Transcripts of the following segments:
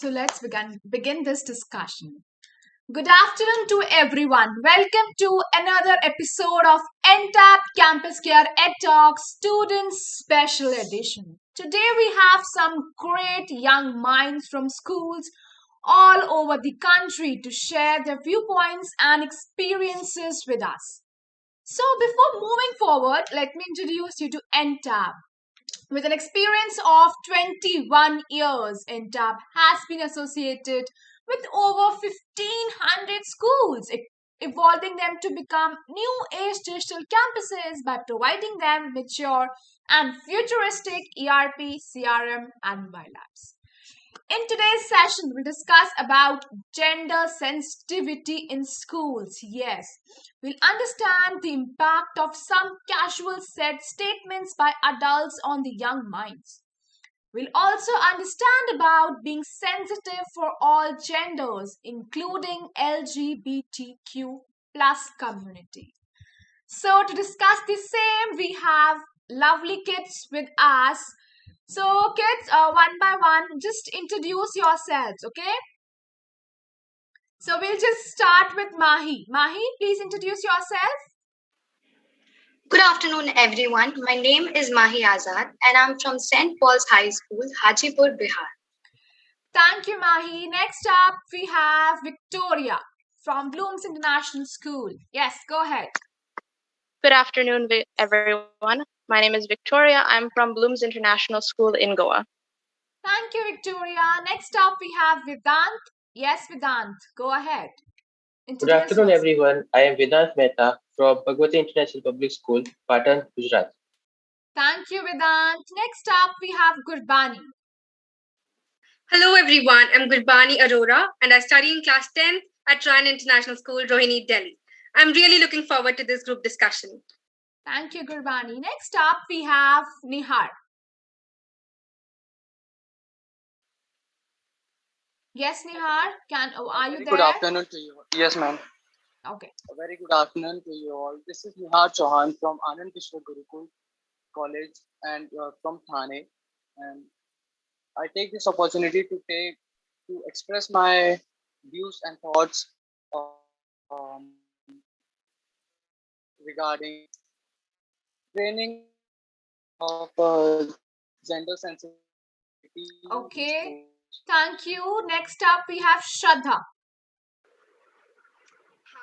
So let's begin this discussion. Good afternoon to everyone. Welcome to another episode of Entab CampusCare EdTalks Students Special Edition. Today we have some great young minds from schools all over the country to share their viewpoints and experiences with us. So before moving forward, let me introduce you to Entab. With an experience of 21 years, Entab has been associated with over 1,500 schools, evolving them to become new age digital campuses by providing them mature and futuristic ERP, CRM, and mobile apps. In today's session, we'll discuss about gender sensitivity in schools. Yes, we'll understand the impact of some casual said statements by adults on the young minds. We'll also understand about being sensitive for all genders, including LGBTQ plus community. So to discuss the same, we have lovely kids with us. So kids, one by one, just introduce yourselves, okay? So we'll just start with Mahi. Mahi, please introduce yourself. Good afternoon, everyone. My name is Mahi Azad, and I'm from St. Paul's High School, Hajipur, Bihar. Thank you, Mahi. Next up, we have Victoria from Bloom's International School. Yes, go ahead. Good afternoon, everyone. My name is Victoria. I'm from Bloom's International School in Goa. Thank you, Victoria. Next up, we have Vedant. Yes, Vedant, go ahead. Good afternoon, everyone. I am Vidyaniketan Mehta from Bhagwati International Public School, Patan, Gujarat. Thank you, Vedant. Next up, we have Gurbani. Hello, everyone. I'm Gurbani Arora, and I study in class 10 at Ryan International School, Rohini, Delhi. I'm really looking forward to this group discussion. Thank you, Gurbani. Next up, we have Nihar. Yes, Nihar, are you there? Good afternoon to you. Yes, ma'am. Okay. A very good afternoon to you all. This is Nihar Chauhan from Anand Vishwa Gurukul College and from Thane. And I take this opportunity to express my views and thoughts regarding training of gender sensitivity. Okay. Thank you. Next up, we have Shraddha.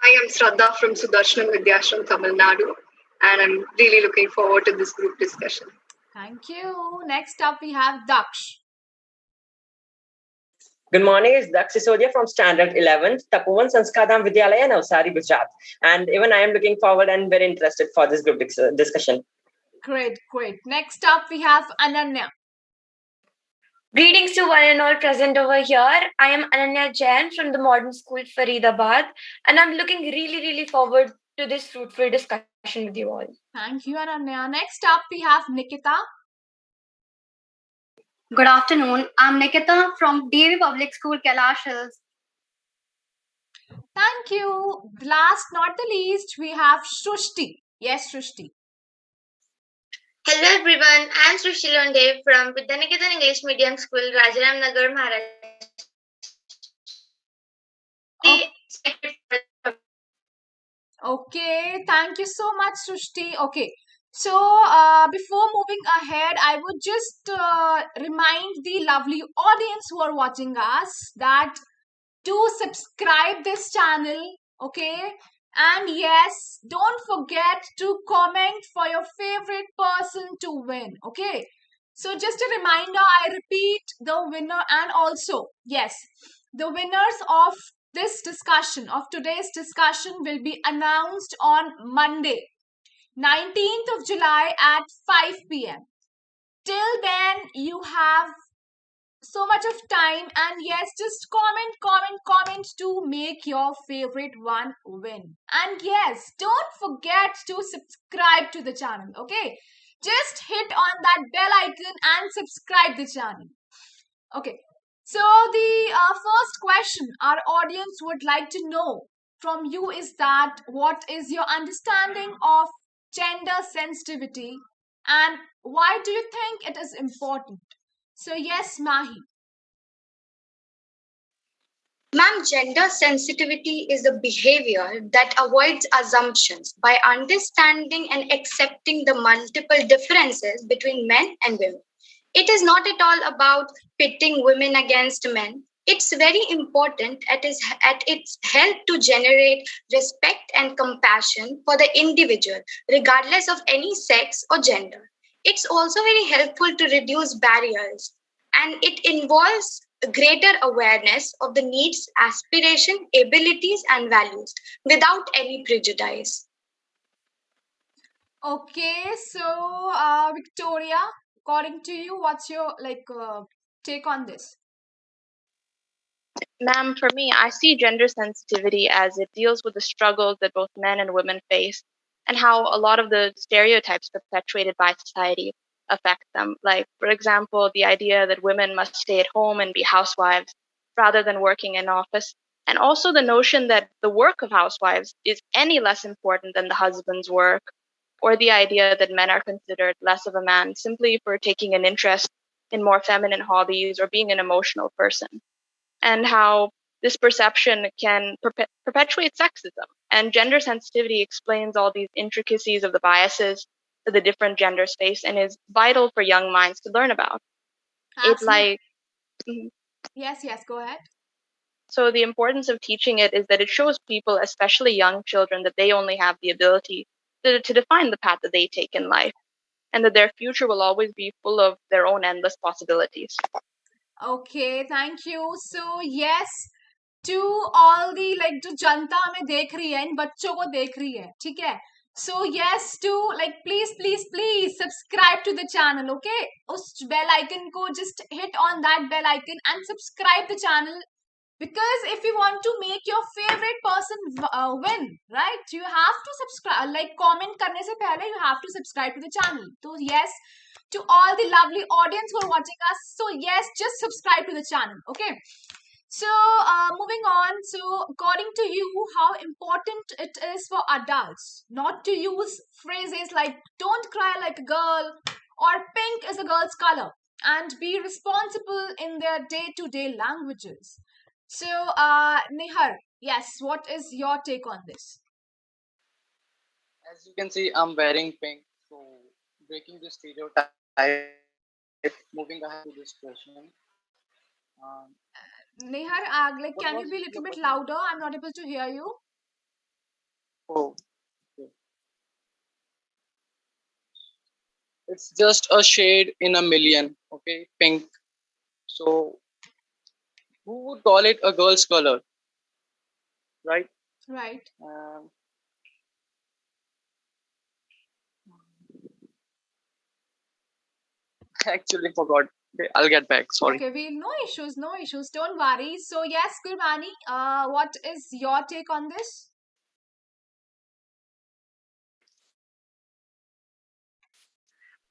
Hi, I'm Shraddha from Sudarshan Vidyashram, Tamil Nadu, and I'm really looking forward to this group discussion. Thank you. Next up, we have Daksh. Good morning, it's Daksh Sisodia from Standard 11th, Tapovan Sanskadam Vidyalaya, Navsari, Gujarat. And even I am looking forward and very interested for this group discussion. Great. Next up, we have Ananya. Greetings to one and all present over here. I am Ananya Jain from the Modern School Faridabad, and I'm looking really forward to this fruitful discussion with you all. Thank you, Ananya. Next up, we have Nikita. Good afternoon. I'm Nikita from DAV Public School, Kailash Hills. Thank you. Last not the least, we have Shrushti. Yes, Shrushti. Hello everyone, I am Shrushti Londhe from Vidyaniketan English Medium School, Rajaramnagar, Maharashtra. Okay, thank you so much, Shrushti. Okay, so before moving ahead, I would just remind the lovely audience who are watching us that to subscribe this channel, okay? And yes, don't forget to comment for your favorite person to win, okay? So just a reminder, I repeat the winner and also, yes, the winners of this discussion, of today's discussion will be announced on Monday, 19th of July at 5 p.m. Till then, you have so much of time and yes, just comment to make your favorite one win. And yes, don't forget to subscribe to the channel, okay? Just hit on that bell icon and subscribe the channel. Okay, so the first question our audience would like to know from you is that what is your understanding of gender sensitivity and why do you think it is important? So yes, Mahi. Ma'am, gender sensitivity is a behavior that avoids assumptions by understanding and accepting the multiple differences between men and women. It is not at all about pitting women against men. It's very important at its help to generate respect and compassion for the individual, regardless of any sex or gender. It's also very helpful to reduce barriers, and it involves greater awareness of the needs, aspiration, abilities, and values without any prejudice. Okay, so Victoria, according to you, what's your take on this? Ma'am, for me, I see gender sensitivity as it deals with the struggles that both men and women face and how a lot of the stereotypes perpetuated by society affect them. Like, for example, the idea that women must stay at home and be housewives rather than working in office. And also the notion that the work of housewives is any less important than the husband's work, or the idea that men are considered less of a man simply for taking an interest in more feminine hobbies or being an emotional person, and how this perception can perpetuate sexism. And gender sensitivity explains all these intricacies of the biases that the different genders face and is vital for young minds to learn about. It Absolutely. Mhm. Yes, go ahead. So the importance of teaching it is that it shows people, especially young children, that they only have the ability to define the path that they take in life, and that their future will always be full of their own endless possibilities. Okay, thank you. So yes, to all the जो जनता हमें देख रही है इन बच्चों को देख रही है ठीक है so yes to please subscribe to the channel, okay? उस bell icon को just hit on that bell icon and subscribe the channel, because if you want to make your favorite person win, right, you have to subscribe, like comment करने से पहले you have to subscribe to the channel. So yes, to all the lovely audience who are watching us, so yes, just subscribe to the channel, okay? So moving on, so according to you, how important it is for adults not to use phrases like don't cry like a girl or pink is a girl's color, and be responsible in their day-to-day languages. So, Nihar, yes, what is your take on this? As you can see, I'm wearing pink. So, breaking the stereotype, moving ahead to this question. Um, Nihar, what was can you be a your little bit question? louder? I'm not able to hear you. Oh, okay. It's just a shade in a million. Okay, pink. So, who would call it a girl's color, right? Right. Um, actually forgot. Okay, I'll get back. Sorry. Okay, no issues. Don't worry. So yes, Gurbani, what is your take on this?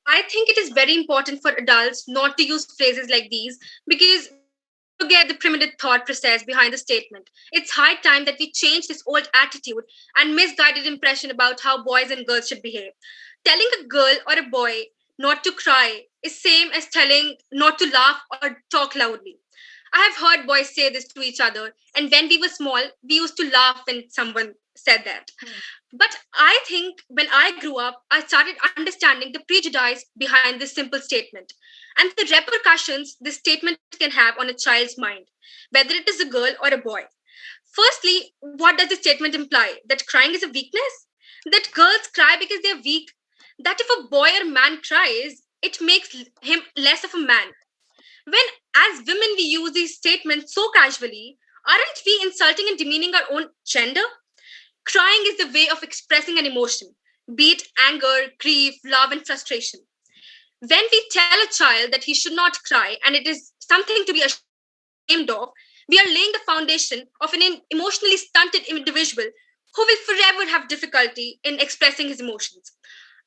I think it is very important for adults not to use phrases like these because we often forget the primitive thought process behind the statement. It's high time that we change this old attitude and misguided impression about how boys and girls should behave. Telling a girl or a boy not to cry is same as telling not to laugh or talk loudly. I have heard boys say this to each other, and when we were small, we used to laugh when someone said that. But I think when I grew up, I started understanding the prejudice behind this simple statement and the repercussions this statement can have on a child's mind, whether it is a girl or a boy. Firstly, what does the statement imply? That crying is a weakness? That girls cry because they're weak? That if a boy or man cries, it makes him less of a man? When, as women, we use these statements so casually, aren't we insulting and demeaning our own gender? Crying is the way of expressing an emotion, be it anger, grief, love, and frustration. When we tell a child that he should not cry and it is something to be ashamed of, we are laying the foundation of an emotionally stunted individual who will forever have difficulty in expressing his emotions.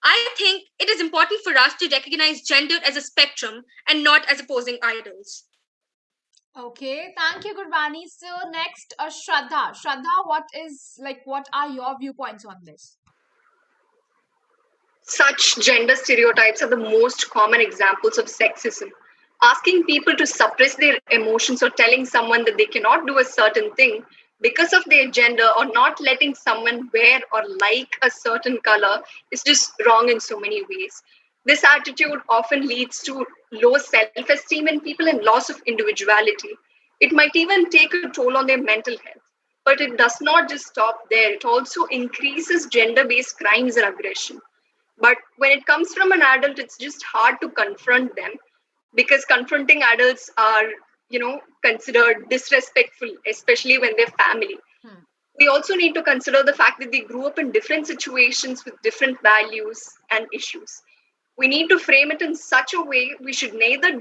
I think it is important for us to recognize gender as a spectrum and not as opposing idols. Okay, thank you, Gurbani. So next, Shraddha. Shraddha, what are your viewpoints on this? Such gender stereotypes are the most common examples of sexism. Asking people to suppress their emotions or telling someone that they cannot do a certain thing because of their gender, or not letting someone wear or like a certain color, is just wrong in so many ways. This attitude often leads to low self esteem in people and loss of individuality. It might even take a toll on their mental health. But it does not just stop there, it also increases gender based crimes and aggression. But when it comes from an adult, it's just hard to confront them, because confronting adults are, considered disrespectful, especially when they're family. We also need to consider the fact that they grew up in different situations with different values and issues. We need to frame it in such a way we should neither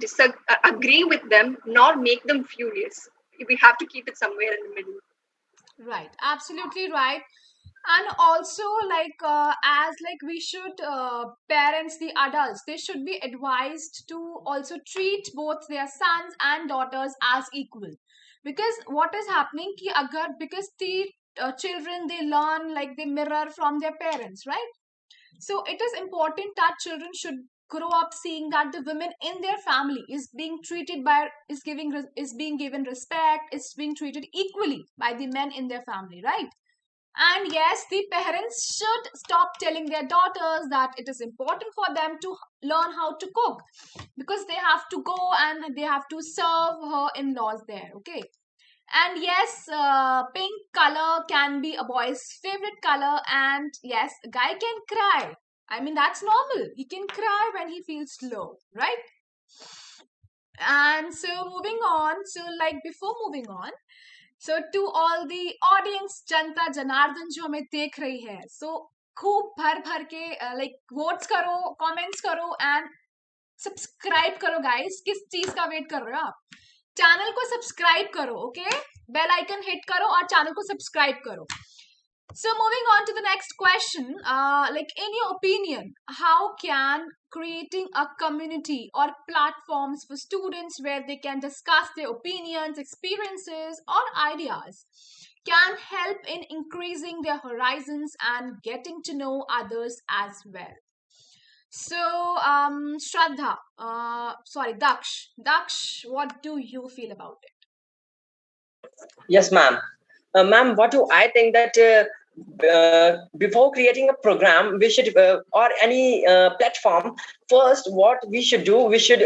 agree with them nor make them furious. We have to keep it somewhere in the middle. Right, absolutely right. And also, as like we should, parents, the adults, they should be advised to also treat both their sons and daughters as equal. Because what is happening ki agar, because the children, they learn, like they mirror from their parents, right? So it is important that children should grow up seeing that the women in their family is being treated by, is being given respect, is being treated equally by the men in their family, right? And yes, the parents should stop telling their daughters that it is important for them to learn how to cook, because they have to go and they have to serve her in-laws there, okay? And yes, pink color can be a boy's favorite color, and yes, a guy can cry. I mean, that's normal. He can cry when he feels low, right? And so moving on, so like before moving on, so to all the audience, जनता जनार्दन जो हमें देख रही है, so खूब भर भर के like votes करो, comments करो and सब्सक्राइब करो गाइस. किस चीज का वेट कर रहे हो आप? चैनल को सब्सक्राइब करो, ओके? बेल आइकन हिट करो और चैनल को सब्सक्राइब करो. So moving on to the next question, like in your opinion, how can creating a community or platforms for students where they can discuss their opinions, experiences, or ideas can help in increasing their horizons and getting to know others as well? So, Shraddha, Daksh, what do you feel about it? Yes, ma'am. Ma'am, what do I think that before creating a program, we should, or any platform, first, what we should do, we should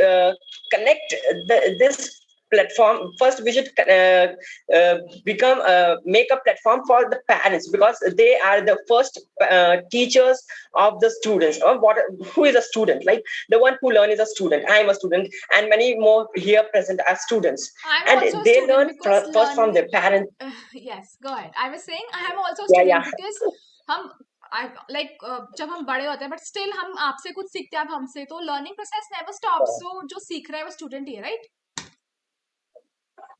connect this platform. First, we should make a platform for the parents, because they are the first teachers of the students. Or who is a student? Like the one who learn is a student. I am a student, and many more here present are students. I'm And also they learn because first from their parents. Yes, go ahead. I was saying I am also Yeah, student yeah. because हम जब हम बड़े होते हैं, but still हम आपसे कुछ सीखते हैं, आप हमसे, तो लर्निंग प्रोसेस नेवर स्टॉप. सो जो सीख रहा है वो स्टूडेंट ही है, right?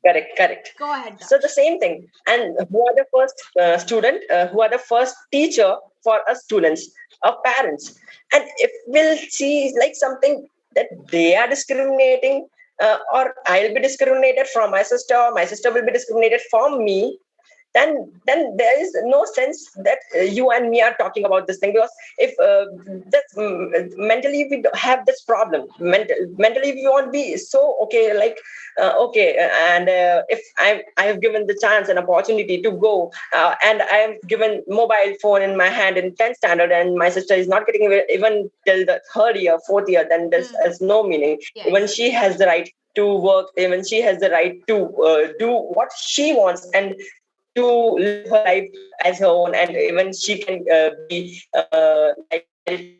Correct. Go ahead. So the same thing. And who are the first student? Who are the first teacher for us students? Our parents. And if we'll see like something that they are discriminating, or I'll be discriminated from my sister, or my sister will be discriminated from me, then there is no sense that you and me are talking about this thing. Because if mentally we have this problem, mentally we won't be so okay, like okay, and if I have given the chance and opportunity to go, and I have given mobile phone in my hand in 10th standard, and my sister is not getting even till the 3rd year, 4th year, then this has no meaning. Yes. Even she has the right to work, even she has the right to do what she wants, and to live her life as her own, and even she can be like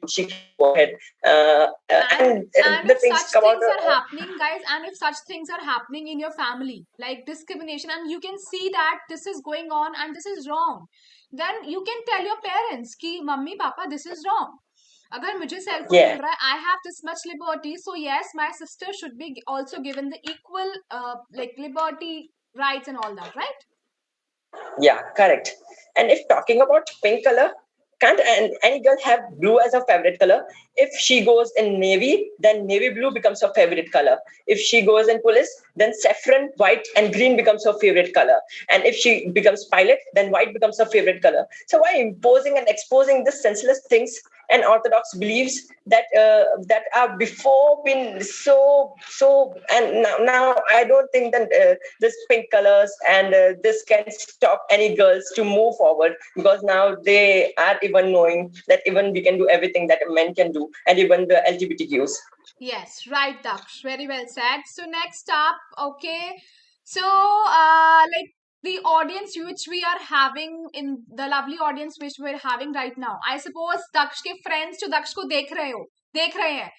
she can go ahead. And And the if things such come out. things are happening, guys, and if such things are happening in your family, like discrimination, and you can see that this is going on and this is wrong, then you can tell your parents कि mummy papa this is wrong. अगर मुझे cell phone मिल रहा है, I have this much liberty, so yes, my sister should be also given the equal like liberty, rights, and all that, right? Yeah, correct. And if talking about pink color, can't any girl have blue as a favorite color? if she goes in navy, then navy blue becomes her favorite color. If she goes in police, then saffron, white, and green becomes her favorite color. And if she becomes pilot, then white becomes her favorite color. So why imposing and exposing this senseless things and orthodox beliefs that that are before been so and now I don't think that this pink colors and this can stop any girls to move forward, because now they are even knowing that even we can do everything that men can do, and even the LGBTQs. Yes, right, Daksh. Very well said. So next up, okay. So like the audience which we are having in the lovely audience which we're having right now. I suppose Daksh के friends जो दक्ष को देख रहे हैं,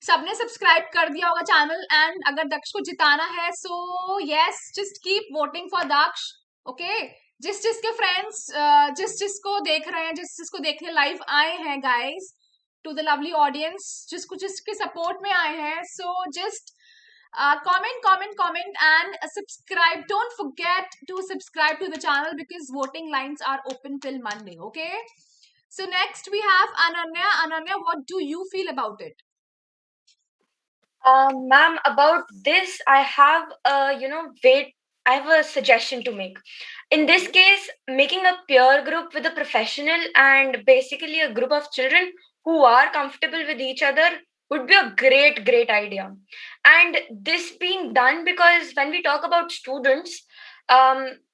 सबने subscribe कर दिया होगा चैनल, एंड अगर दक्ष को जिताना है so yes just keep voting for Daksh. Okay, जिसके फ्रेंड्स जिसको देख रहे हैं, जिसको देखने लाइव आए हैं guys, to the lovely audience जिसके support में आए हैं, so just comment and subscribe. Don't forget to subscribe to the channel because voting lines are open till Monday. Okay, so next we have Ananya, what do you feel about it? Ma'am, about this, I have I have a suggestion to make. In this case, making a peer group with a professional and basically a group of children who are comfortable with each other would be a great idea. And this being done because when we talk about students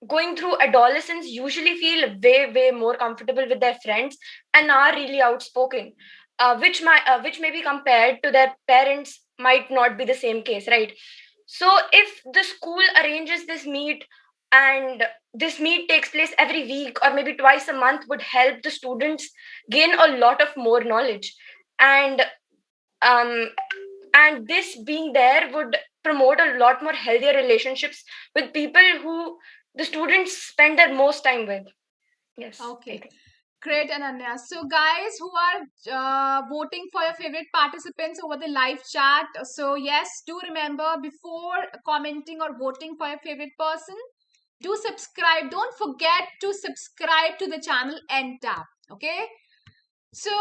going through adolescence, usually feel way more comfortable with their friends and are really outspoken, which may be compared to their parents might not be the same case, right? So if the school arranges this meet, and this meet takes place every week or maybe twice a month, would help the students gain a lot of more knowledge. And this being there would promote a lot more healthier relationships with people who the students spend their most time with. Yes. Okay. Great, Ananya. So, guys who are voting for your favorite participants over the live chat, so yes, do remember before commenting or voting for your favorite person, do subscribe. Don't forget to subscribe to the channel Entab. Okay. So,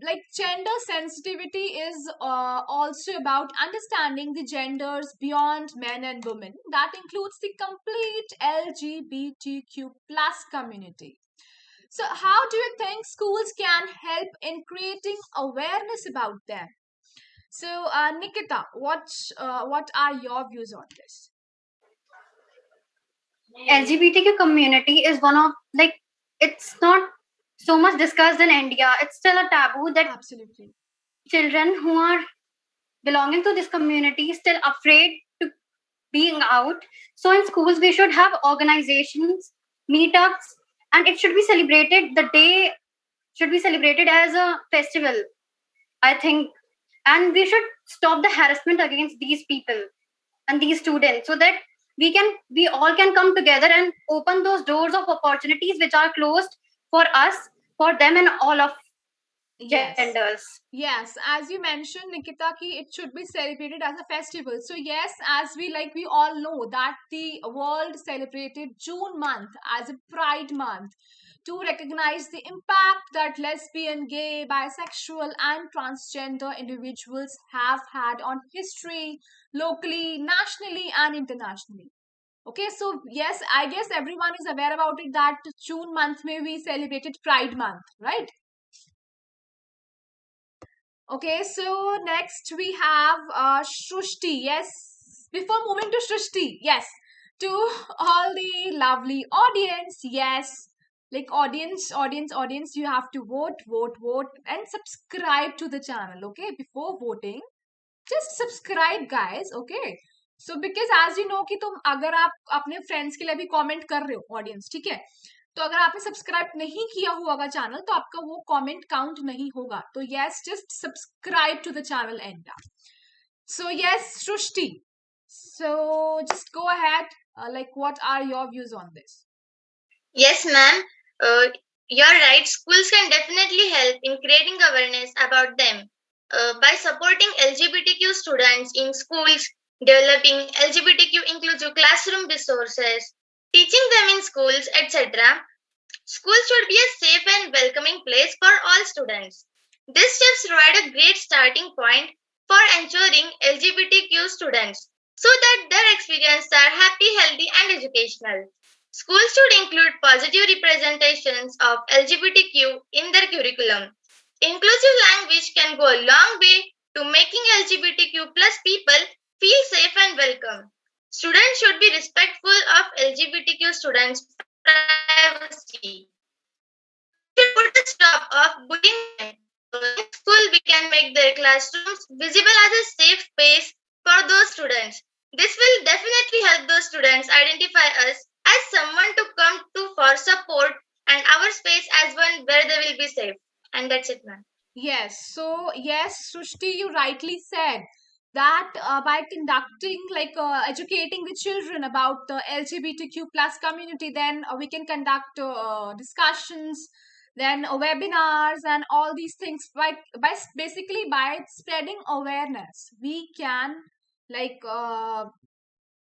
like gender sensitivity is also about understanding the genders beyond men and women. That includes the complete LGBTQ plus community. So how do you think schools can help in creating awareness about them? So Nikita, what are your views on this? LGBTQ community is one of, like, it's not so much discussed in India. It's still a taboo that absolutely children who are belonging to this community still afraid to being out. So in schools we should have organizations, meetups, and it should be celebrated. The day should be celebrated as a festival, I think. And we should stop the harassment against these people and these students, so that we all can come together and open those doors of opportunities which are closed for us, for them, and all of genders. Yes, as you mentioned, Nikita, ki it should be celebrated as a festival. So yes, as we all know that the world celebrated June month as a Pride month to recognize the impact that lesbian, gay, bisexual, and transgender individuals have had on history, locally, nationally, and internationally. Okay, so yes, I guess everyone is aware about it that June month may we celebrated Pride month, right? Okay, so next we have Shrushti. Yes, before moving to Shrushti, yes, to all the lovely audience, yes, like audience, you have to vote, and subscribe to the channel. Okay, before voting, just subscribe, guys. Okay, so because as you know कि तुम अगर आप अपने friends के लिए भी comment कर रहे हो audience, ठीक है, तो अगर आपने सब्सक्राइब नहीं किया होगा चैनल तो आपका वो कमेंट काउंट नहीं होगा. तो yes, just subscribe to the channel and so yes Srishti, so just go ahead, like what are your views on this? Yes, ma'am. You're right. Schools can definitely help in creating awareness about them by supporting LGBTQ students in schools, developing LGBTQ inclusive classroom resources, teaching them in schools, etc. Schools should be a safe and welcoming place for all students. These steps provide a great starting point for ensuring LGBTQ students so that their experiences are happy, healthy, and educational. Schools should include positive representations of LGBTQ in their curriculum. Inclusive language can go a long way to making LGBTQ plus people feel safe and welcome. Students should be respectful of LGBTQ students' privacy. We should put a stop of bullying them. In school, we can make their classrooms visible as a safe space for those students. This will definitely help those students identify us as someone to come to for support and our space as one where they will be safe. And that's it, ma'am. Yes, Shrushti, you rightly said that by conducting, educating the children about the LGBTQ plus community, then we can conduct discussions, then webinars and all these things. Basically by spreading awareness, we can like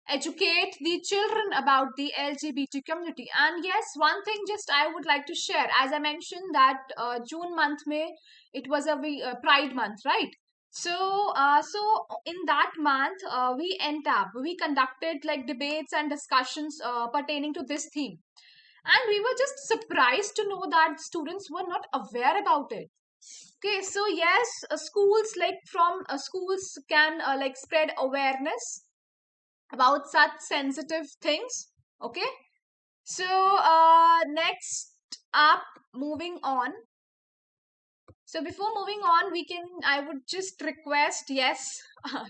educate the children about the LGBT community. And yes, one thing just I would like to share, as I mentioned that June month May, it was Pride month, right? So in that month, we Entab, we conducted like debates and discussions pertaining to this theme, and we were just surprised to know that students were not aware about it. Okay, so yes, schools can spread awareness about such sensitive things. Okay, so next up, moving on. So before moving on, I would just request, yes,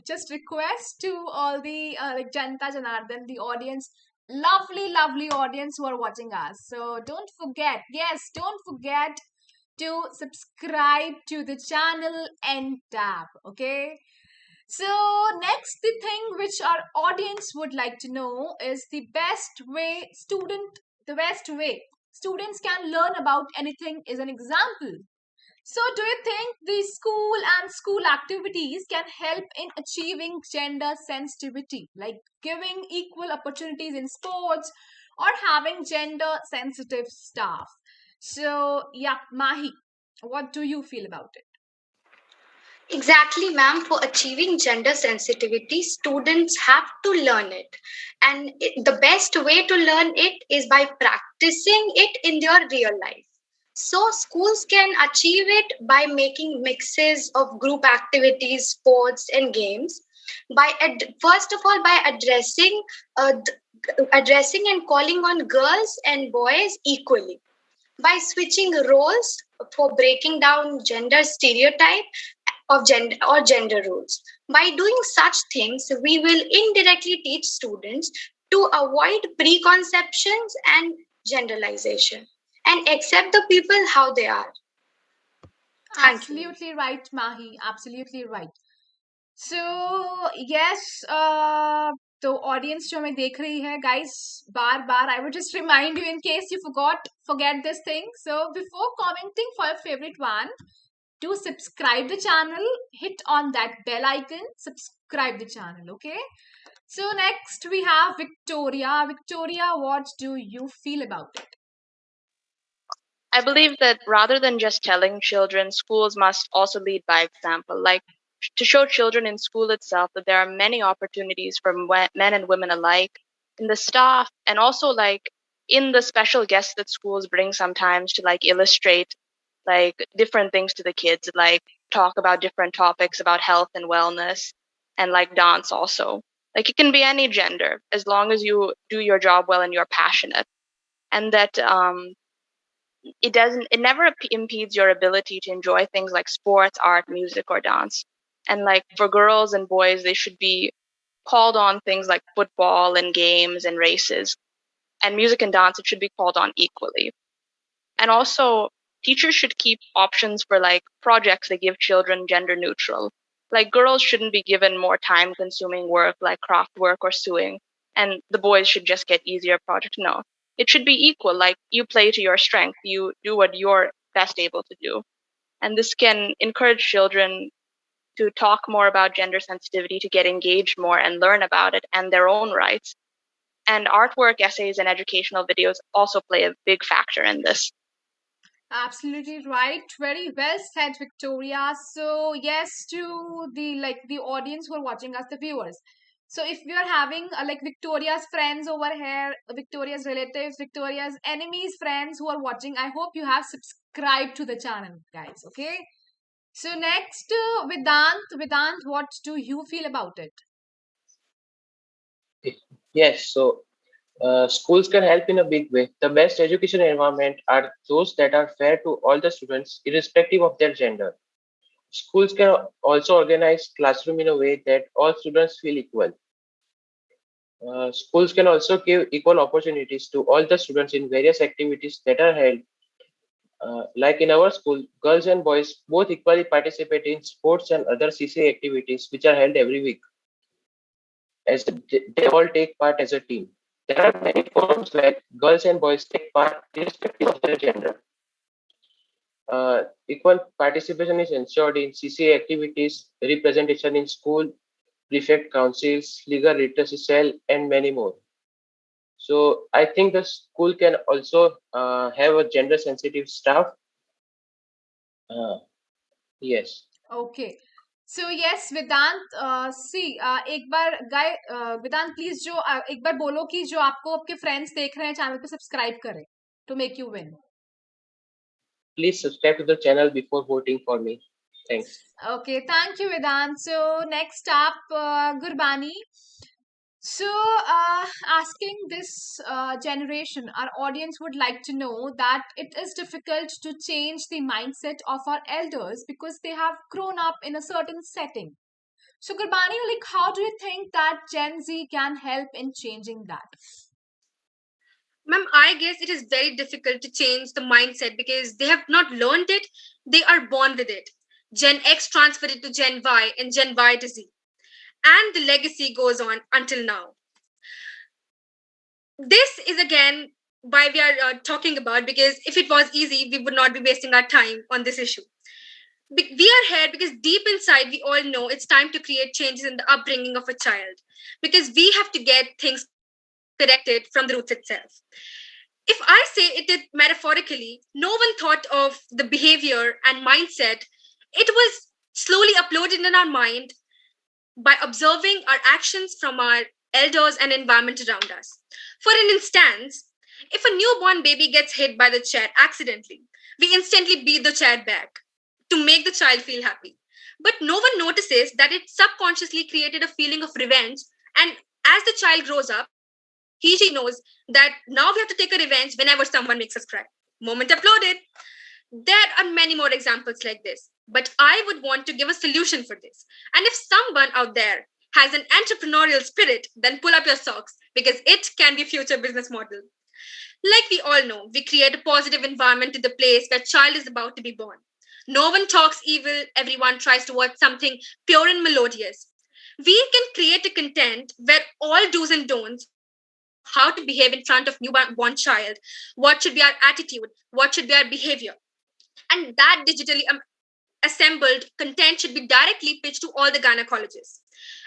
just request to all the Janta Janardan, the audience, lovely audience who are watching us. So don't forget, yes, don't forget to subscribe to the channel and tab. Okay, so next, the thing which our audience would like to know is the best way students can learn about anything is an example. So do you think the school and school activities can help in achieving gender sensitivity, like giving equal opportunities in sports or having gender sensitive staff? So yeah, Mahi, what do you feel about it? Exactly, ma'am. For achieving gender sensitivity, students have to learn it. And the best way to learn it is by practicing it in their real life. So, schools can achieve it by making mixes of group activities, sports, and games. First of all, by addressing and calling on girls and boys equally, by switching roles for breaking down gender stereotype of gender roles. By doing such things, we will indirectly teach students to avoid preconceptions and generalization and accept the people how they are. Thank you. Absolutely right, Mahi. Absolutely right. So yes, तो audience जो हमें देख रही है, guys, bar I would just remind you in case you forget this thing. So before commenting for your favorite one, do subscribe the channel, hit on that bell icon, subscribe the channel. Okay. So next we have Victoria. Victoria, what do you feel about it? I believe that rather than just telling children, schools must also lead by example, like to show children in school itself that there are many opportunities for men and women alike in the staff, and also like in the special guests that schools bring sometimes to like illustrate like different things to the kids, like talk about different topics about health and wellness, and like dance also. Like it can be any gender as long as you do your job well and you're passionate. And that it never impedes your ability to enjoy things like sports, art, music, or dance. And like for girls and boys, they should be called on things like football and games and races. And music and dance, it should be called on equally. And also, teachers should keep options for like projects that give children gender neutral. Like girls shouldn't be given more time consuming work like craft work or sewing, and the boys should just get easier projects. No, it should be equal. Like you play to your strength, you do what you're best able to do. And this can encourage children to talk more about gender sensitivity, to get engaged more and learn about it and their own rights. And artwork, essays, and educational videos also play a big factor in this. Absolutely right. Very well said, Victoria. So yes, to the audience who are watching us, the viewers. So if we are having like Victoria's friends over here, Victoria's relatives, Victoria's enemies, friends who are watching, I hope you have subscribed to the channel, guys. Okay. So next, Vedant. Vedant, what do you feel about it? Yes, so schools can help in a big way. The best education environment are those that are fair to all the students, irrespective of their gender. Schools can also organize classroom in a way that all students feel equal. Schools can also give equal opportunities to all the students in various activities that are held. Like in our school, girls and boys both equally participate in sports and other CCA activities which are held every week, as they all take part as a team. There are many forums where girls and boys take part irrespective of their gender. Equal participation is ensured in CCA activities, representation in school, prefect councils, legal literacy cell, and many more. So I think the school can also have a gender sensitive staff. Uh, yes. Okay. So yes, Vedant, see, एक बार गाय वेदांत please जो एक बार बोलो कि जो आपको आपके friends देख रहे हैं चैनल पे सब्सक्राइब करें to make you win. Please subscribe to the channel before voting for me. Thanks. Okay, thank you, Vedant. So next up, Gurbani. So, asking this generation, our audience would like to know that it is difficult to change the mindset of our elders because they have grown up in a certain setting. So, Gurbani, like, how do you think that Gen Z can help in changing that? Ma'am, I guess it is very difficult to change the mindset because they have not learned it, they are born with it. Gen X transferred it to Gen Y and Gen Y to Z. And the legacy goes on until now. This is again why we are talking about, because if it was easy, we would not be wasting our time on this issue. We are here because deep inside, we all know it's time to create changes in the upbringing of a child, because we have to get things corrected from the roots itself. If I say it metaphorically, no one thought of the behavior and mindset. It was slowly uploaded in our mind by observing our actions from our elders and environment around us. For an instance, if a newborn baby gets hit by the chair accidentally, we instantly beat the chair back to make the child feel happy. But no one notices that it subconsciously created a feeling of revenge. And as the child grows up, she knows that now we have to take a revenge whenever someone makes us cry. Moment uploaded. There are many more examples like this, but I would want to give a solution for this. And if someone out there has an entrepreneurial spirit, then pull up your socks, because it can be a future business model. Like we all know, we create a positive environment to the place where child is about to be born. No one talks evil, everyone tries to watch something pure and melodious. We can create a content where all do's and don'ts, how to behave in front of newborn child, what should be our attitude, what should be our behavior. And that digitally assembled content should be directly pitched to all the gynecologists.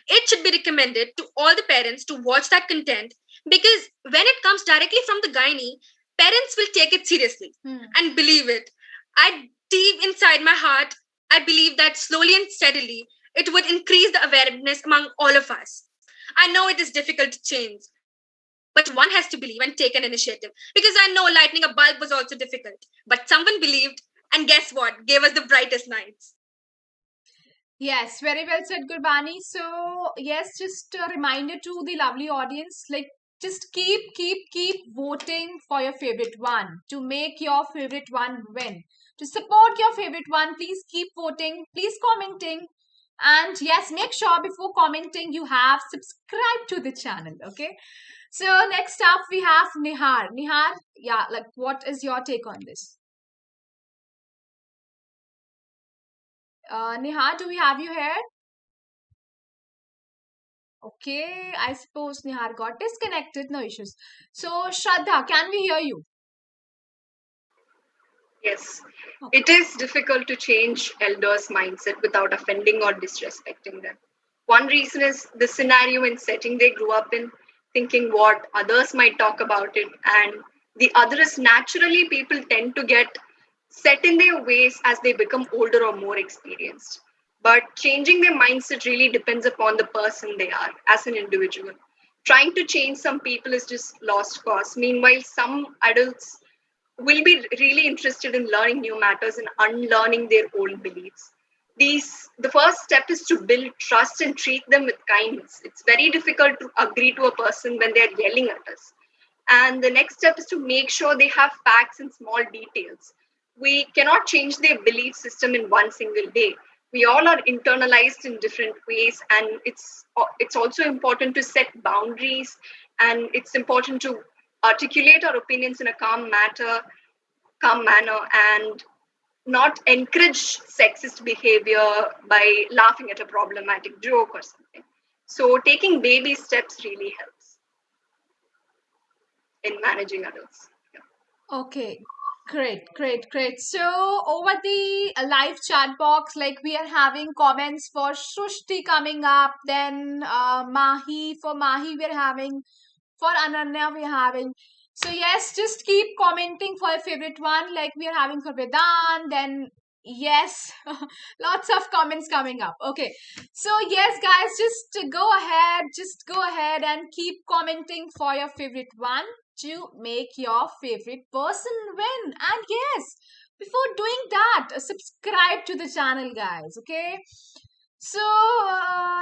It should be recommended to all the parents to watch that content, because when it comes directly from the gynae, parents will take it seriously and believe it. I deep inside my heart, I believe that slowly and steadily it would increase the awareness among all of us. I know it is difficult to change, but one has to believe and take an initiative. Because I know lighting a bulb was also difficult, but someone believed, and guess what? Gave us the brightest nights. Yes, very well said, Gurbani. So, yes, just a reminder to the lovely audience, like, just keep voting for your favorite one to make your favorite one win. To support your favorite one, please keep voting, please commenting. And yes, make sure before commenting you have subscribed to the channel, okay? So next up we have Nihar. Nihar, yeah, like what is your take on this? Nihar, do we have you here? Okay, I suppose Nihar got disconnected. No issues. So Shraddha, can we hear you? Yes, it is difficult to change elders' mindset without offending or disrespecting them. One reason is the scenario and setting they grew up in, thinking what others might talk about it, and the other is naturally people tend to get set in their ways as they become older or more experienced. But changing their mindset really depends upon the person they are as an individual. Trying to change some people is just lost cause. Meanwhile, some adults will be really interested in learning new matters and unlearning their old beliefs. The first step is to build trust and treat them with kindness. It's very difficult to agree to a person when they're yelling at us. And the next step is to make sure they have facts and small details. We cannot change their belief system in one single day. We all are internalized in different ways, and it's also important to set boundaries, and it's important to articulate our opinions in a calm manner, and not encourage sexist behavior by laughing at a problematic joke or something. So taking baby steps really helps in managing adults. Yeah. Okay, great. So over the live chat box, like we are having comments for Shrushti coming up, then for Mahi we're having, for Ananya we're having. So yes, just keep commenting for your favorite one, like we are having for Vedant, then yes, lots of comments coming up. Okay, so yes guys, just go ahead and keep commenting for your favorite one to make your favorite person win. And yes, before doing that, subscribe to the channel guys. Okay, so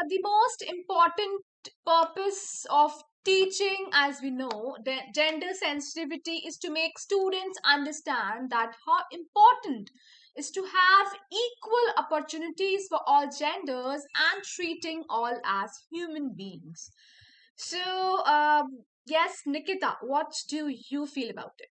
the most important purpose of teaching, as we know, gender sensitivity is to make students understand that how important is to have equal opportunities for all genders and treating all as human beings. So, yes, Nikita, what do you feel about it?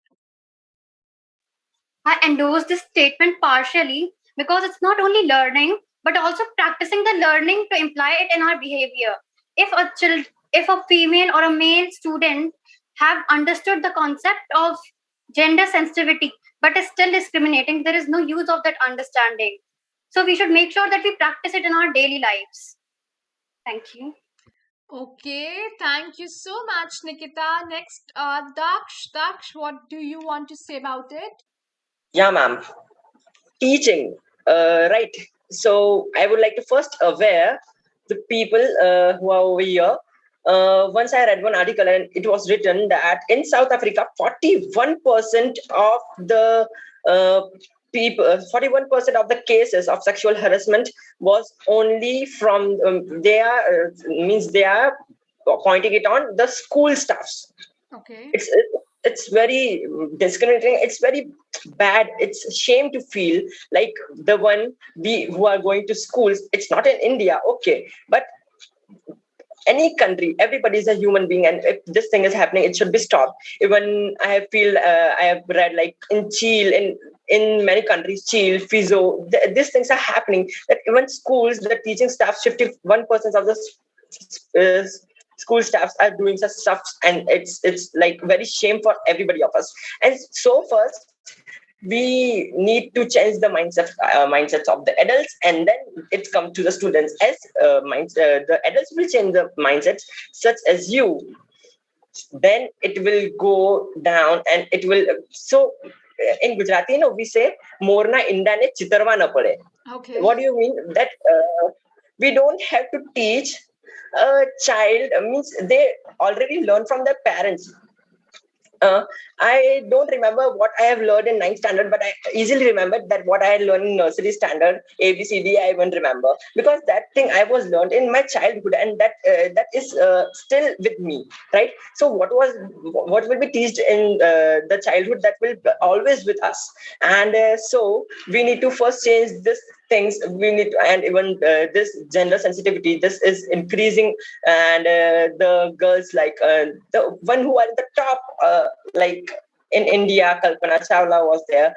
I endorse this statement partially because it's not only learning but also practicing the learning to imply it in our behavior. If a female or a male student have understood the concept of gender sensitivity but is still discriminating, there is no use of that understanding. So we should make sure that we practice it in our daily lives. Thank you. Okay, thank you so much, Nikita. Next, Daksh, what do you want to say about it? Yeah, ma'am. Teaching, right. So I would like to first aware the people who are over here. Once I read one article and it was written that in South Africa, 41% of the people, 41% of the cases of sexual harassment was only from they are pointing it on the school staffs. Okay. It's very discriminating. It's very bad. It's a shame to feel like the one we who are going to schools. It's not in India, okay, but any country, everybody is a human being, and if this thing is happening, it should be stopped. Even I have read like in Chile, in many countries, Chile, Fizo, these things are happening. That even schools, the teaching staff, 51% of the school staffs are doing such stuff, and it's like very shame for everybody of us. And so first we need to change the mindsets of the adults, and then it comes to the students. As the adults will change the mindsets, such as you, then it will go down, and it will. So in Gujarati, we say "Morna indane chitarwa na pade." Okay. What do you mean? That we don't have to teach a child. Means they already learn from their parents. I don't remember what I have learned in 9th standard, but I easily remember that what I had learned in nursery standard, ABCD, I even remember, because that thing I was learned in my childhood, and that is still with me, right? So what will be taught in the childhood, that will be always with us, and so we need to first change this things. We need, and even this gender sensitivity, this is increasing, and the girls, like the one who are at the top, like in India, Kalpana Chawla was there.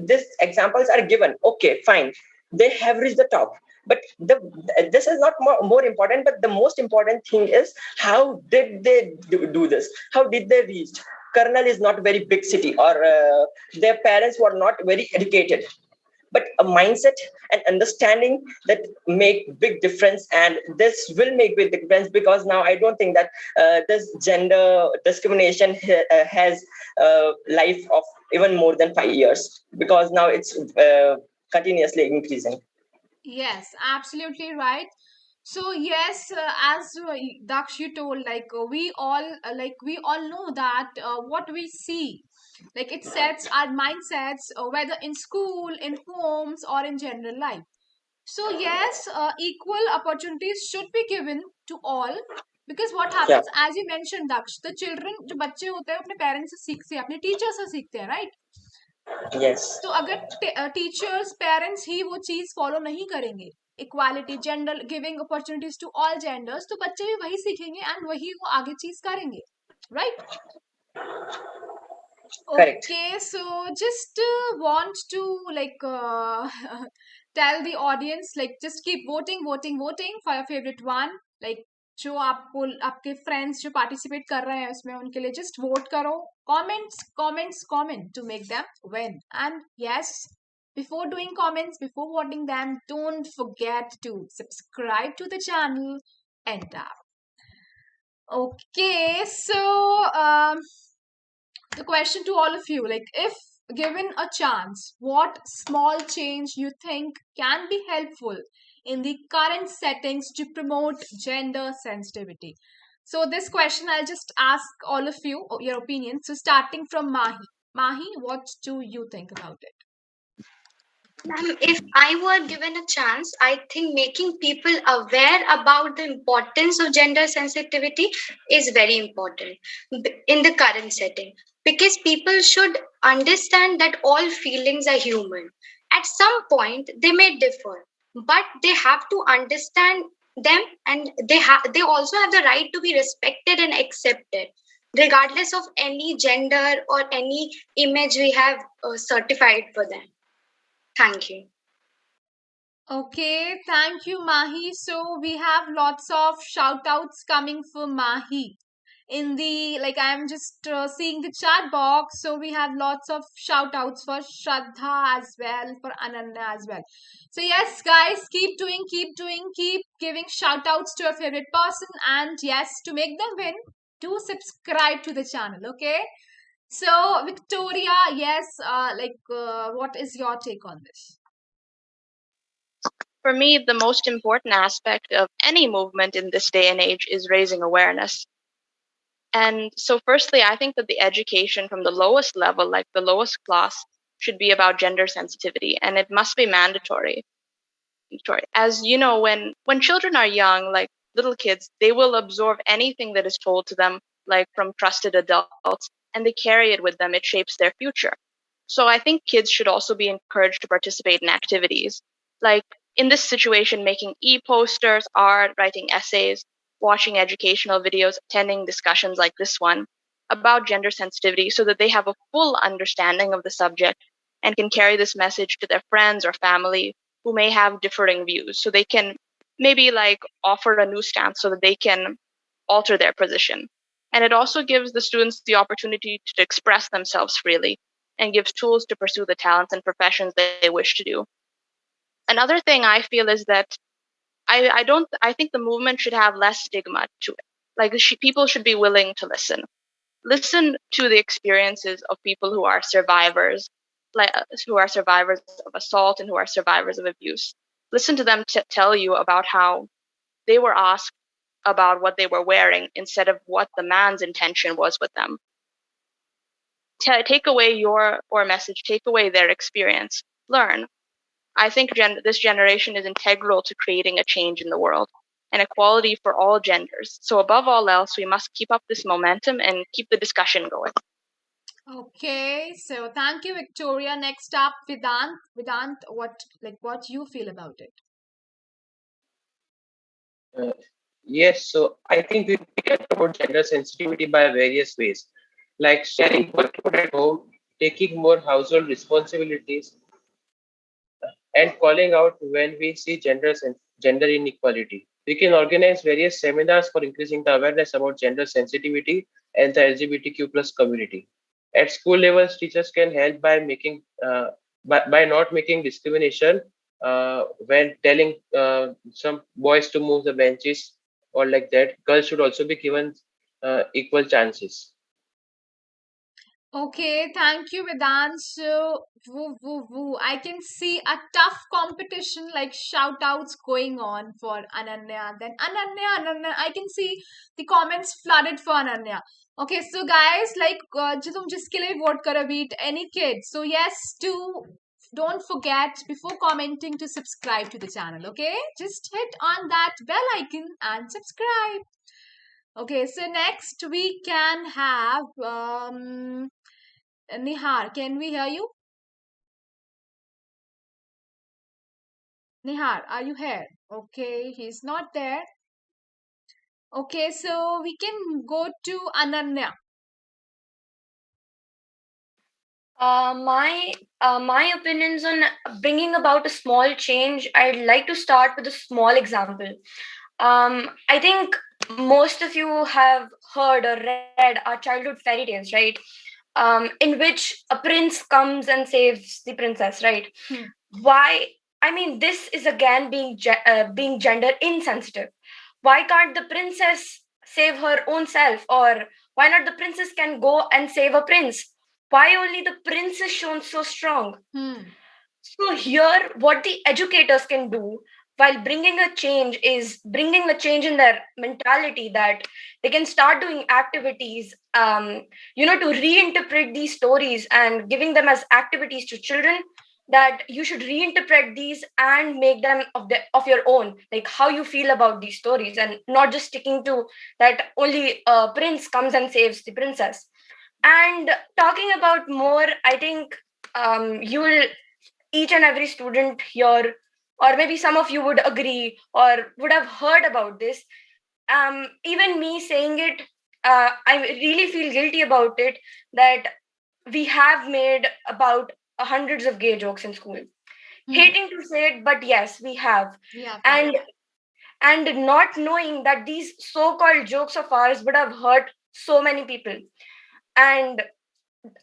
These examples are given. Okay, fine. They have reached the top. But this is not more important, but the most important thing is, how did they do this? How did they reach? Karnal is not very big city, or their parents were not very educated. but a mindset and understanding that make big difference. And this will make big difference, because now I don't think that this gender discrimination has life of even more than 5 years, because now it's continuously increasing. Yes, absolutely right. So yes, as Daksh you told, we all know that what we see, like it sets our mindsets, whether in school, in homes, or in general life. So yes, equal opportunities should be given to all, because what Yeah. happens, as you mentioned, Daksh, the children जो बच्चे होते हैं अपने parents से सीखते हैं, अपने teachers से सीखते हैं, right? Yes. तो अगर टीचर्स पेरेंट्स ही वो चीज फॉलो नहीं करेंगे, equality, gender, giving opportunities to all genders, तो बच्चे भी वही सीखेंगे एंड वही वो आगे चीज करेंगे, right? Correct. Okay, so just want to like tell the audience, like just keep voting for your favorite one. Like जो आपको आपके फ्रेंड्स जो पार्टिसिपेट कर रहे हैं उसमें, उनके लिए जस्ट वोट करो, comment to make them win. And yes, before doing comments, before voting them, don't forget to subscribe to the channel Entab. Okay, so the question to all of you, like if given a chance, what small change you think can be helpful in the current settings to promote gender sensitivity? So this question I'll just ask all of you your opinion. So starting from Mahi, what do you think about it? Ma'am, if I were given a chance, I think making people aware about the importance of gender sensitivity is very important in the current setting, because people should understand that all feelings are human. At some point, they may differ, but they have to understand them, and they also have the right to be respected and accepted, regardless of any gender or any image we have certified for them. Thank you. Okay, thank you, Mahi. So we have lots of shout outs coming for Mahi. In the, like, I'm just seeing the chat box. So we have lots of shout outs for Shraddha as well, for Ananya as well. So, yes, guys, keep giving shout outs to your favorite person. And yes, to make them win, do subscribe to the channel, okay? So, Victoria, yes, what is your take on this? For me, the most important aspect of any movement in this day and age is raising awareness. And so, firstly, I think that the education from the lowest level, like the lowest class, should be about gender sensitivity, and it must be mandatory. As you know, when children are young, like little kids, they will absorb anything that is told to them, like from trusted adults, and they carry it with them. It shapes their future. So I think kids should also be encouraged to participate in activities, like in this situation, making e-posters, art, writing essays, watching educational videos, attending discussions like this one about gender sensitivity, so that they have a full understanding of the subject and can carry this message to their friends or family who may have differing views. So they can maybe like offer a new stance so that they can alter their position. And it also gives the students the opportunity to express themselves freely and gives tools to pursue the talents and professions they wish to do. Another thing I feel is that I think the movement should have less stigma to it. Like people should be willing to listen to the experiences of people who are survivors, who are survivors of assault and who are survivors of abuse. Listen to them tell you about how they were asked about what they were wearing instead of what the man's intention was with them. Take away your message, take away their experience, learn. I think this generation is integral to creating a change in the world and equality for all genders. So above all else, we must keep up this momentum and keep the discussion going. Okay, so thank you, Victoria. Next up, Vedant. Vedant, what you feel about it? Yes, so I think we can promote gender sensitivity by various ways, like sharing workload at home, taking more household responsibilities, and calling out when we see gender inequality. We can organize various seminars for increasing the awareness about gender sensitivity and the LGBTQ plus community. At school levels, teachers can help by making by not making discrimination when telling some boys to move the benches or like that, girls should also be given equal chances. Okay, thank you, Vedant. So, woo, woo, woo. I can see a tough competition, like shout outs going on for Ananya. Then Ananya. I can see the comments flooded for Ananya. Okay, so guys, like, जो तुम जिसके लिए vote करो, be it any kid. So yes, don't forget before commenting to subscribe to the channel. Okay, just hit on that bell icon and subscribe. Okay, so next we can have Nihar. Can we hear you? Nihar, are you here? Okay, he's not there. Okay, so we can go to Ananya. My opinions on bringing about a small change. I'd like to start with a small example. I think most of you have heard or read our childhood fairy tales, right? In which a prince comes and saves the princess, right? Why? I mean, this is again being gender insensitive. Why can't the princess save her own self, or why not the princess can go and save a prince? Why only the prince is shown so strong? So here, what the educators can do while bringing a change is bringing a change in their mentality, that they can start doing activities, to reinterpret these stories and giving them as activities to children, that you should reinterpret these and make them of your own, like how you feel about these stories, and not just sticking to that only prince comes and saves the princess. And talking about more, I think you will each and every student here, or maybe some of you would agree or would have heard about this. Even me saying it, I really feel guilty about it, that we have made about hundreds of gay jokes in school. Hating to say it, but yes, we have. Yeah. And not knowing that these so-called jokes of ours would have hurt so many people. And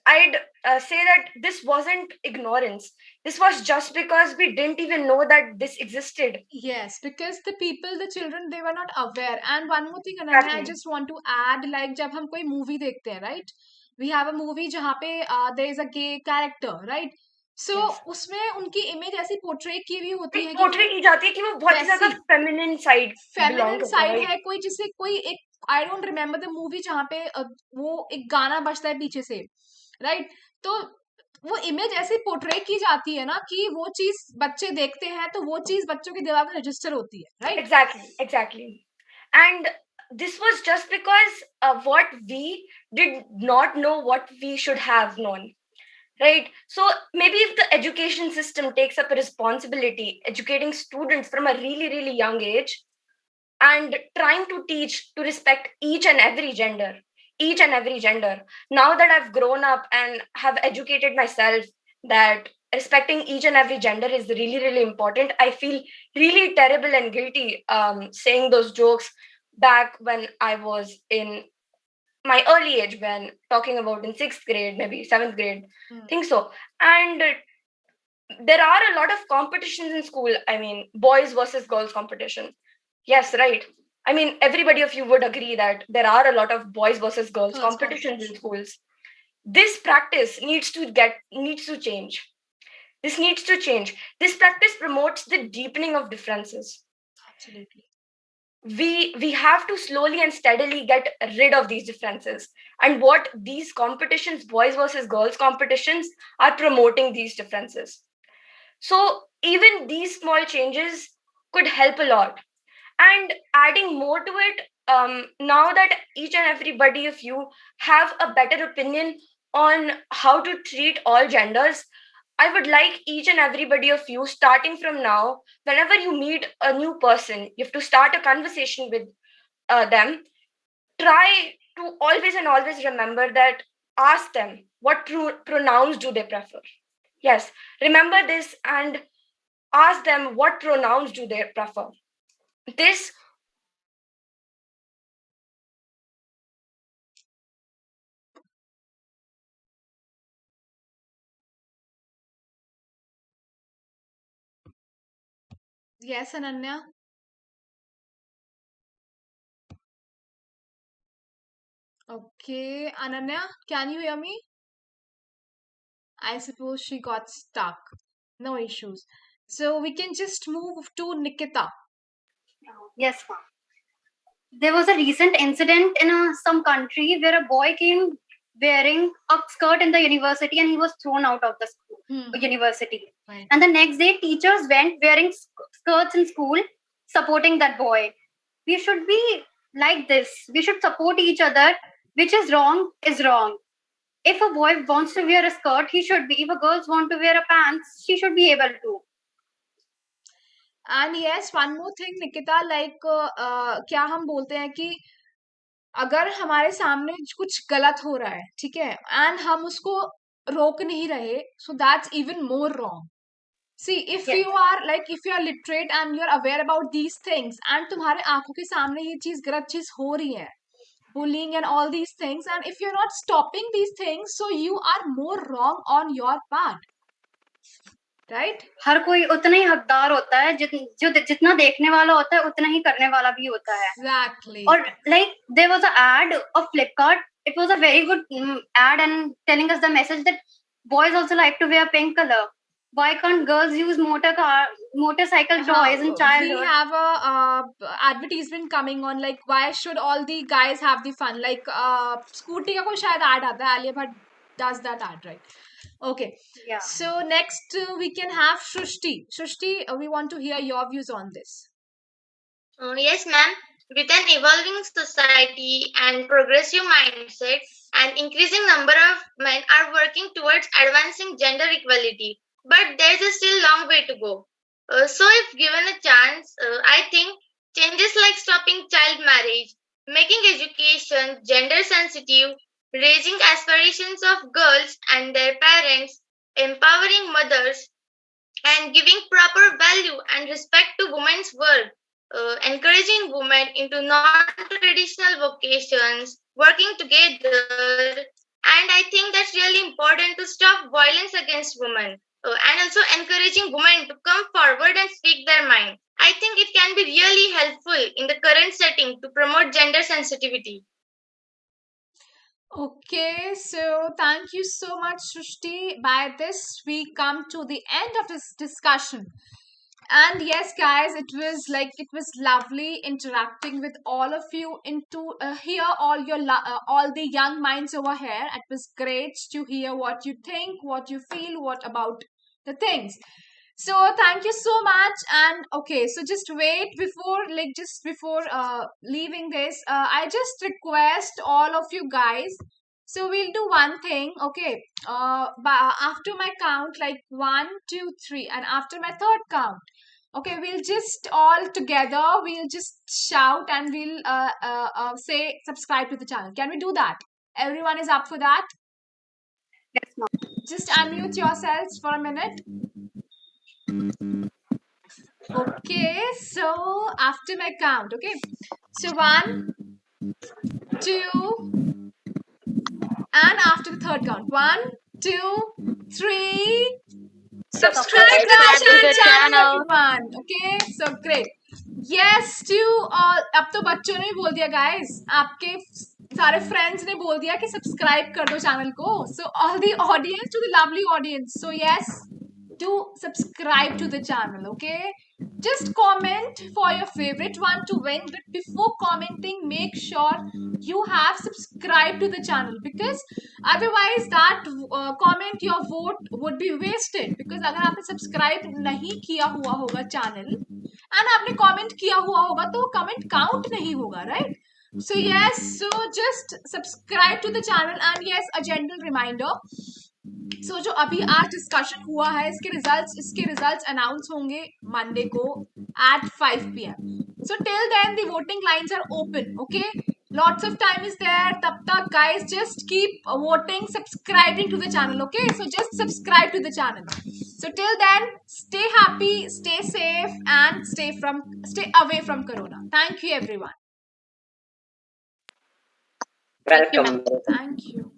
I'd say that this wasn't ignorance. This was just because we didn't even know that this existed. Yes, because the people, the children, they were not aware. And one more thing, Ananya, I Exactly. just want to add, like जब हम कोई movie देखते हैं, right? We have a movie जहाँ पे there is a gay character, right? So Yes. उसमें उनकी image ऐसी portray की हुई होती है कि पोर्ट्रे की जाती है कि वो बहुत ही ज्यादा वैसी फेमिनिन साइड बिलोंग फेमिनिन करता है, साइड right? है, कोई जिसे कोई एक I don't remember the movie जहाँ पे वो एक गाना बजता है पीछे से, राइट? तो वो इमेज ऐसे पोर्ट्रे की जाती है ना कि वो चीज बच्चे देखते हैं तो वो चीज बच्चों के दिमाग में रजिस्टर होती है, right? Exactly. And this was just because what we did not know what we should have known, right? So maybe if the education system takes up a responsibility educating students from a really really young age, and trying to teach to respect each and every gender. Now that I've grown up and have educated myself that respecting each and every gender is really really important, I feel really terrible and guilty saying those jokes back when I was in my early age, when talking about in 6th grade, maybe 7th grade, think so. And there are a lot of competitions in school. I mean, boys versus girls competition. Yes, right. I mean, everybody of you would agree that there are a lot of boys versus girls Girls competitions in schools. This practice needs to change. This needs to change. This practice promotes the deepening of differences. Absolutely. We have to slowly and steadily get rid of these differences. And what these competitions, boys versus girls competitions, are promoting these differences. So even these small changes could help a lot. And adding more to it, now that each and everybody of you have a better opinion on how to treat all genders, I would like each and everybody of you, starting from now, whenever you meet a new person, you have to start a conversation with them. Try to always and always remember that, ask them what pronouns do they prefer. Yes, remember this and ask them what pronouns do they prefer. This Yes, Ananya. Okay, Ananya, can you hear me? I suppose she got stuck. No issues. So we can just move to Nikita. Yes, ma'am. There was a recent incident in some country where a boy came wearing a skirt in the university and he was thrown out of the school, university. Right. And the next day, teachers went wearing skirts in school, supporting that boy. We should be like this. We should support each other. Which is wrong is wrong. If a boy wants to wear a skirt, he should be. If a girl wants to wear a pants, she should be able to. And yes, one more thing, Nikita, like क्या हम बोलते हैं कि अगर हमारे सामने कुछ गलत हो रहा है, ठीक है, एंड हम उसको रोक नहीं रहे, so that's even more wrong. See, if Yes. you are like, if you are literate and you are aware about these things, and तुम्हारे आंखों के सामने ये चीज गलत चीज हो रही है, bullying and all these things, and if you're not stopping these things, so you are more wrong on your part. Right? हर कोई उतना ही हकदार होता है, जो जितना देखने वाला होता है उतना ही करने वाला भी होता है. Exactly. और like there was an ad of Flipkart. It was a very good ad and telling us the message that boys also like to wear pink color. Why can't girls use motorcycle toys in childhood? We have a advertisement coming on, like why should all the guys have the fun? Like scooty का कोई शायद ad आता है, Alia Bhatt does that ad, right? Okay. Yeah. So next we can have Shrushti. Shrushti, we want to hear your views on this. Yes, ma'am. With an evolving society and progressive mindset, an increasing number of men are working towards advancing gender equality. But there's a still long way to go. So, if given a chance, I think changes like stopping child marriage, making education gender sensitive, raising aspirations of girls and their parents, empowering mothers, and giving proper value and respect to women's work, encouraging women into non-traditional vocations, working together, and I think that's really important to stop violence against women, and also encouraging women to come forward and speak their mind. I think it can be really helpful in the current setting to promote gender sensitivity. Okay, so thank you so much, Shrushti. By this, we come to the end of this discussion. And yes, guys, it was lovely interacting with all of you into hear all your all the young minds over here. It was great to hear what you think, what you feel, what about the things. So thank you so much. And okay, so just wait before leaving this. I just request all of you guys. So we'll do one thing, okay? After my count, like 1, 2, 3, and after my third count, okay, we'll just all together. We'll just shout and we'll say subscribe to the channel. Can we do that? Everyone is up for that? Yes, ma'am. Just unmute yourselves for a minute. Okay, so after my count, okay. So 1, 2, and after the third count, 1, 2, 3. Subscribe to the channel. Everyone. Okay, so great. Yes to all. अब तो बच्चों ने भी बोल दिया guys. आपके सारे friends ने बोल दिया कि subscribe कर दो channel को. So all the audience, to the lovely audience. So yes, do subscribe to the channel, okay? Just comment for your favorite one to win, but before commenting, make sure you have subscribed to the channel, because otherwise that comment, your vote would be wasted. Because अगर आपने subscribe नहीं किया हुआ होगा channel and आपने comment किया हुआ होगा तो comment count नहीं होगा, right? So yes, so just subscribe to the channel. And yes, a gentle reminder, so जो अभी आज डिस्कशन हुआ है इसके रिजल्ट्स अनाउंस होंगे मंडे को at 5 p.m. So till then the voting lines are open, okay? Lots of time is there. Tab tak guys, just keep voting, subscribing to the channel, okay? So just subscribe to the channel. So till then, stay happy, stay safe, and stay away from corona. Thank you everyone. Welcome. Thank you.